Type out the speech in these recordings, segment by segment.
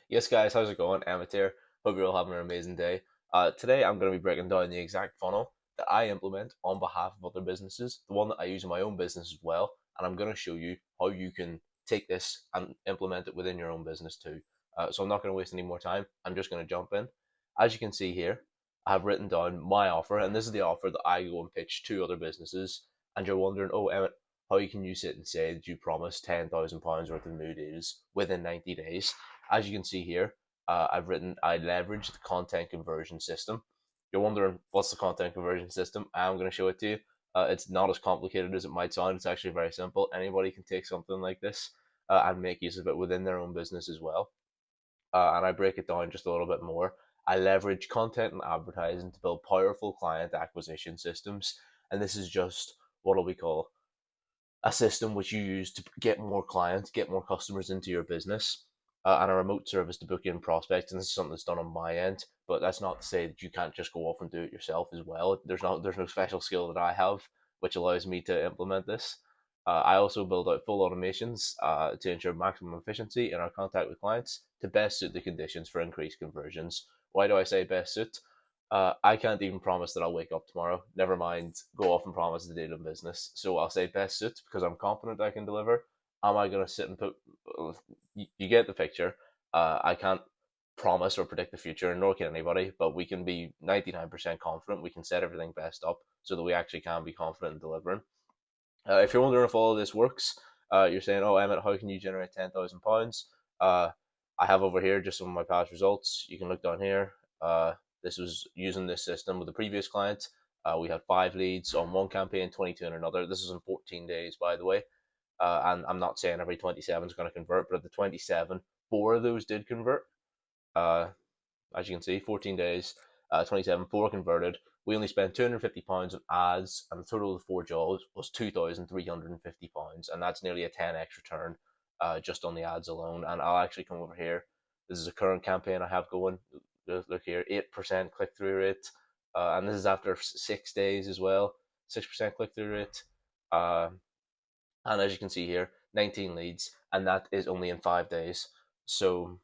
Yes, guys, how's it going? Emmett here. Hope you're all having an amazing day. Today, I'm going to be breaking down the exact funnel that I implement on behalf of other businesses, the one that I use in my own business as well, and I'm going to show you how you can take this and implement it within your own business too. So I'm not going to waste any more time. I'm just going to jump in. As you can see here, I have written down my offer, and this is the offer that I go and pitch to other businesses. And you're wondering, oh, Emmett, how can you sit and say that you promised £10,000 worth of new deals within 90 days? As you can see here, I've written I leverage the content conversion system. You're wondering what's the content conversion system? I'm going to show it to you. It's not as complicated as it might sound. It's actually very simple. Anybody can take something like this and make use of it within their own business as well. And I break it down just a little bit more. I leverage content and advertising to build powerful client acquisition systems, and this is just what do we call a system which you use to get more clients, get more customers into your business, and a remote service to book in prospects. And this is something that's done on my end, but that's not to say that you can't just go off and do it yourself as well. There's no special skill that I have which allows me to implement this. I also build out full automations to ensure maximum efficiency in our contact with clients to best suit the conditions for increased conversions. Why do I say best suit? I can't even promise that I'll wake up tomorrow. Never mind, go off and promise the deal in business. So I'll say best suit because I'm confident I can deliver. Am I going to sit and put? You get the picture. I can't promise or predict the future, nor can anybody. But we can be 99% confident. We can set everything best up so that we actually can be confident in delivering. If you're wondering if all of this works, you're saying, "Oh, Emmett, how can you generate £10,000?" I have over here just some of my past results. You can look down here. This was using this system with the previous client. We had 5 leads on one campaign, 22 on another. This was in 14 days, by the way. And I'm not saying every 27 is going to convert, but of the 27, 4 of those did convert. Uh, as you can see, 14 days, 27, 4 converted. We only spent £250 on ads, and the total of the 4 jobs was £2,350, and that's nearly a 10x return just on the ads alone. And I'll actually come over here. This is a current campaign I have going. Look here, 8% click through rate, and this is after 6 days as well. 6% click through rate, and as you can see here, 19 leads, and that is only in 5 days. So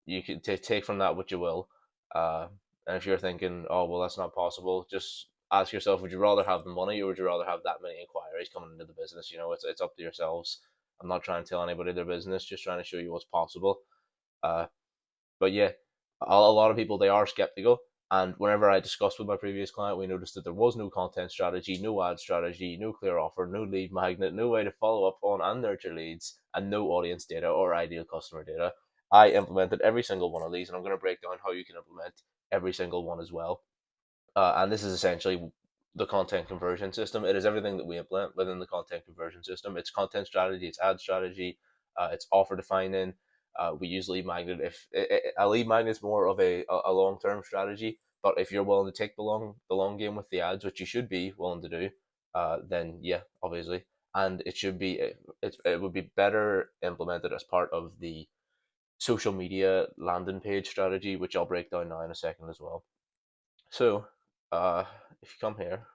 you can take from that what you will. Uh, and if you're thinking, oh well, that's not possible, just ask yourself: would you rather have the money, or would you rather have that many inquiries coming into the business? It's up to yourselves. I'm not trying to tell anybody their business, just trying to show you what's possible. Uh, but yeah, a lot of people, they are skeptical. And whenever I discussed with my previous client, we noticed that there was no content strategy, no ad strategy, no clear offer, no lead magnet, no way to follow up on and nurture leads, and no audience data or ideal customer data. I implemented every single one of these, and I'm going to break down how you can implement every single one as well. And this is essentially the content conversion system. It is everything that we implement within the content conversion system. It's content strategy, it's ad strategy, it's offer defining. We use lead magnet. If a lead magnet is more of a long term strategy, but if you're willing to take the long game with the ads, which you should be willing to do, then yeah, obviously, and it would be better implemented as part of the social media landing page strategy, which I'll break down now in a second as well. So, if you come here,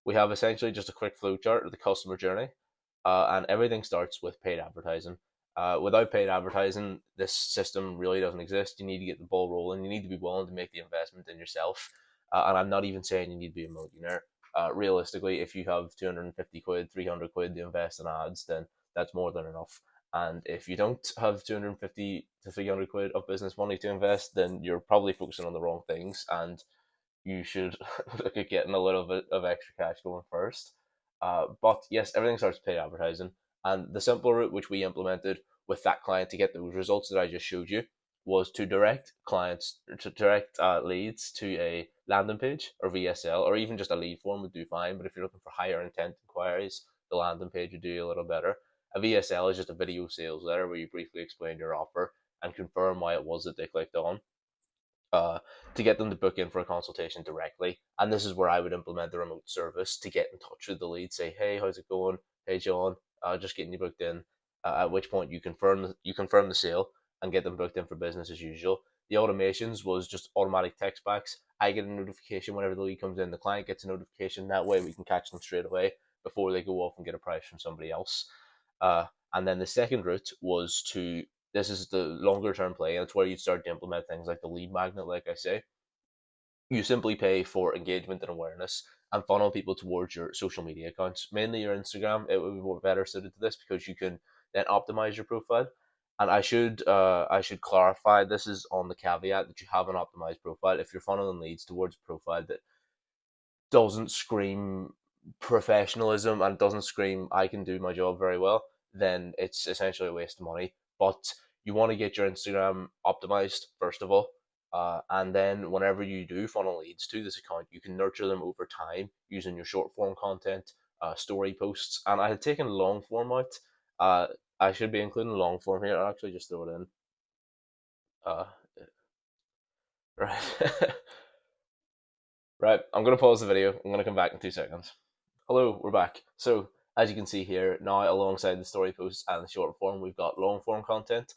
we have essentially just a quick flow chart of the customer journey, and everything starts with paid advertising. Without paid advertising, this system really doesn't exist. You need to get the ball rolling. You need to be willing to make the investment in yourself. And I'm not even saying you need to be a millionaire. Realistically, if you have 250 quid, 300 quid to invest in ads, then that's more than enough. And if you don't have 250 to 300 quid of business money to invest, then you're probably focusing on the wrong things, and you should look at getting a little bit of extra cash going first. But yes, everything starts with paid advertising. And the simple route which we implemented with that client to get those results that I just showed you was to direct clients, to direct leads to a landing page or VSL, or even just a lead form would do fine. But if you're looking for higher intent inquiries, the landing page would do a little better. A VSL is just a video sales letter where you briefly explain your offer and confirm why it was that they clicked on, uh, to get them to book in for a consultation directly. And this is where I would implement the remote service to get in touch with the lead, say, hey, how's it going? Hey, John, just getting you booked in. At which point you confirm the sale and get them booked in for business as usual. The automations was just automatic text backs. I get a notification whenever the lead comes in. The client gets a notification. That way we can catch them straight away before they go off and get a price from somebody else. And then the second route was to this is the longer term play, and it's where you start to implement things like the lead magnet, like I say. You simply pay for engagement and awareness and funnel people towards your social media accounts, mainly your Instagram. It would be more better suited to this because you can then optimize your profile. And I should clarify, this is on the caveat that you have an optimized profile. If you're funneling leads towards a profile that doesn't scream professionalism and doesn't scream I can do my job very well, then it's essentially a waste of money. But you want to get your Instagram optimized first of all, and then whenever you do funnel leads to this account, you can nurture them over time using your short form content, story posts. And I had taken long form out. Uh, I should be including long form here. I'll actually just throw it in. Uh, right. Right, I'm going to pause the video. I'm going to come back in 2 seconds. Hello, we're back. So, as you can see here, now alongside the story posts and the short form, we've got long form content.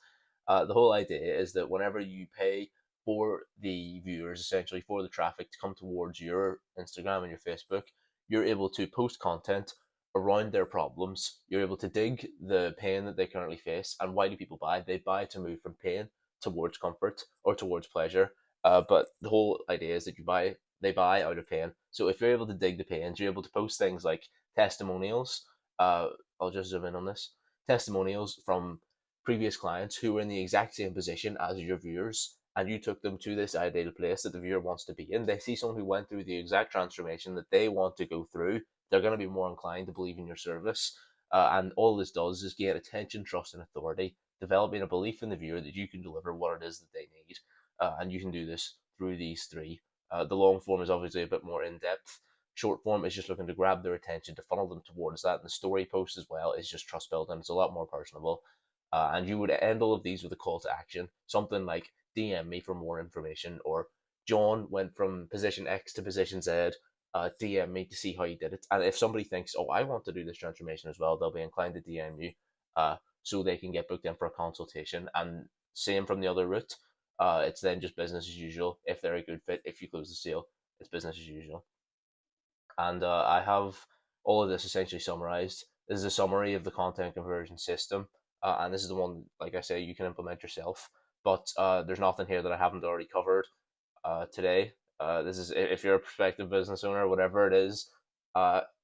The whole idea is that whenever you pay for the viewers, essentially for the traffic to come towards your Instagram and your Facebook, you're able to post content around their problems. You're able to dig the pain that they currently face. And why do people buy? They buy to move from pain towards comfort or towards pleasure. But the whole idea is that they buy out of pain. So if you're able to dig the pains, you're able to post things like testimonials. Uh, I'll just zoom in on this. Testimonials from previous clients who were in the exact same position as your viewers, and you took them to this ideal place that the viewer wants to be in. They see someone who went through the exact transformation that they want to go through. They're going to be more inclined to believe in your service. And all this does is gain attention, trust, and authority, developing a belief in the viewer that you can deliver what it is that they need. And you can do this through these three. The long form is obviously a bit more in depth. Short form is just looking to grab their attention, to funnel them towards that. And the story post as well is just trust building. It's a lot more personable. And you would end all of these with a call to action, something like DM me for more information, or John went from position X to position Z. DM me to see how you did it. And if somebody thinks, oh, I want to do this transformation as well, they'll be inclined to DM you, so they can get booked in for a consultation. And same from the other route. It's then just business as usual. If they're a good fit, if you close the sale, it's business as usual. And I have all of this essentially summarized. This is a summary of the content conversion system, and this is the one, like I say, you can implement yourself. But there's nothing here that I haven't already covered today. This is if you're a prospective business owner, whatever it is.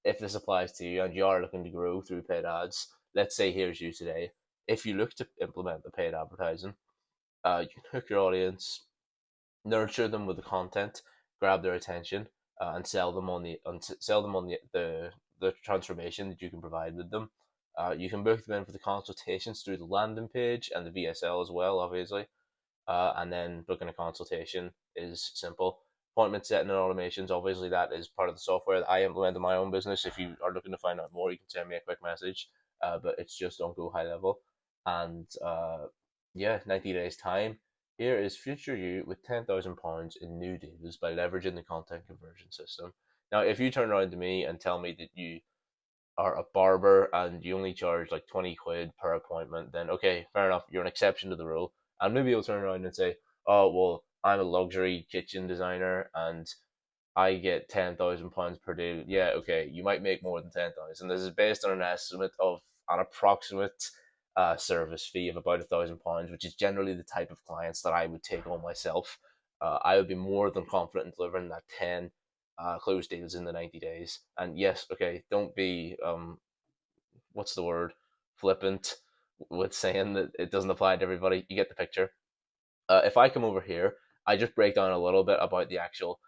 If this applies to you and you are looking to grow through paid ads, let's say here's you today. If you look to implement the paid advertising, you can hook your audience, nurture them with the content, grab their attention, and sell them on the transformation that you can provide with them. You can book them in for the consultations through the landing page and the VSL as well, obviously. And then booking a consultation is simple. Appointment setting and automations, obviously, that is part of the software that I implement in my own business. If you are looking to find out more, you can send me a quick message. But it's just on Go High Level. And yeah, 90 days time. Here is future you with £10,000 in new deals by leveraging the content conversion system. Now, if you turn around to me and tell me that you are a barber and you only charge like 20 quid per appointment, then okay, fair enough, you're an exception to the rule. And maybe you'll turn around and say, oh, well, I'm a luxury kitchen designer and I get £10,000 per day. Yeah, okay, you might make more than 10,000. This is based on an estimate of an approximate service fee of about £1,000, which is generally the type of clients that I would take on myself. I would be more than confident in delivering that 10 closed deals in the 90 days. And yes, okay, don't be what's the word, flippant with saying that it doesn't apply to everybody. You get the picture. If I come over here, I just break down a little bit about the actual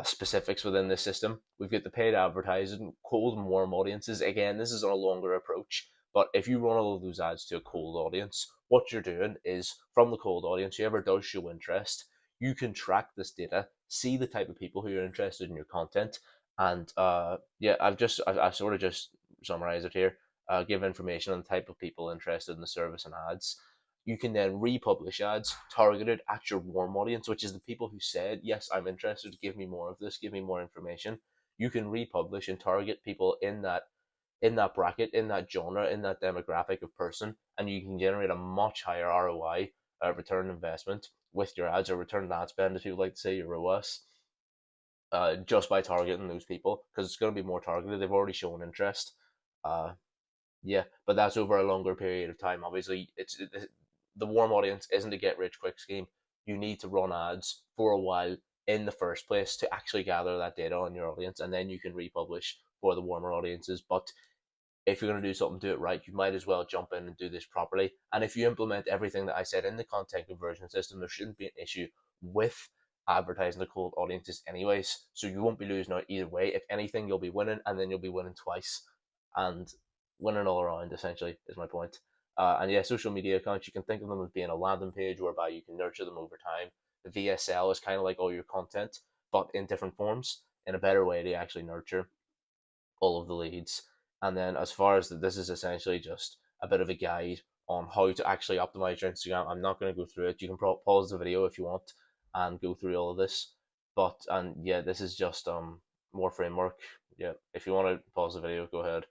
specifics within this system. We've got the paid advertising, cold and warm audiences. Again, this is on a longer approach, but if you run all of those ads to a cold audience, what you're doing is from the cold audience, whoever does show interest, you can track this data, see the type of people who are interested in your content, and yeah, I sort of just summarized it here. Give information on the type of people interested in the service and ads. You can then republish ads targeted at your warm audience, which is the people who said, yes, I'm interested, give me more of this, give me more information. You can republish and target people in that bracket, in that genre, in that demographic of person, and you can generate a much higher ROI, return on investment, with your ads, or return on ad spend, if you would like to say your ROAS, just by targeting those people, because it's going to be more targeted. They've already shown interest. Uh, yeah, but that's over a longer period of time. Obviously, the warm audience isn't a get rich quick scheme. You need to run ads for a while in the first place to actually gather that data on your audience, and then you can republish for the warmer audiences. But if you're going to do something, do it right. You might as well jump in and do this properly. And if you implement everything that I said in the content conversion system, there shouldn't be an issue with advertising to cold audiences anyways. So you won't be losing out either way. If anything, you'll be winning, and then you'll be winning twice and winning all around, essentially, is my point. And yeah, social media accounts, you can think of them as being a landing page whereby you can nurture them over time. The VSL is kind of like all your content, but in different forms, in a better way to actually nurture all of the leads. And then as far as this is essentially just a bit of a guide on how to actually optimize your Instagram. I'm not going to go through it. You can pause the video if you want and go through all of this. But and yeah, this is just more framework. Yeah, if you want to pause the video, go ahead.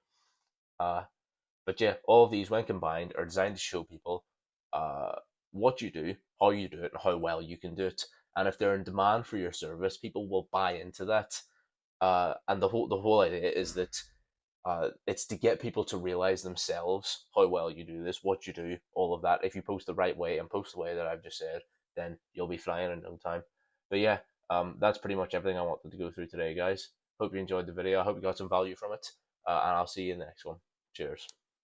But yeah, all of these when combined are designed to show people what you do, how you do it, and how well you can do it. And if they're in demand for your service, people will buy into that. And the whole idea is that it's to get people to realize themselves how well you do this, what you do, all of that. If you post the right way and post the way that I've just said, then you'll be flying in no time. But yeah, that's pretty much everything I wanted to go through today, guys. Hope you enjoyed the video. I hope you got some value from it, and I'll see you in the next one. Cheers.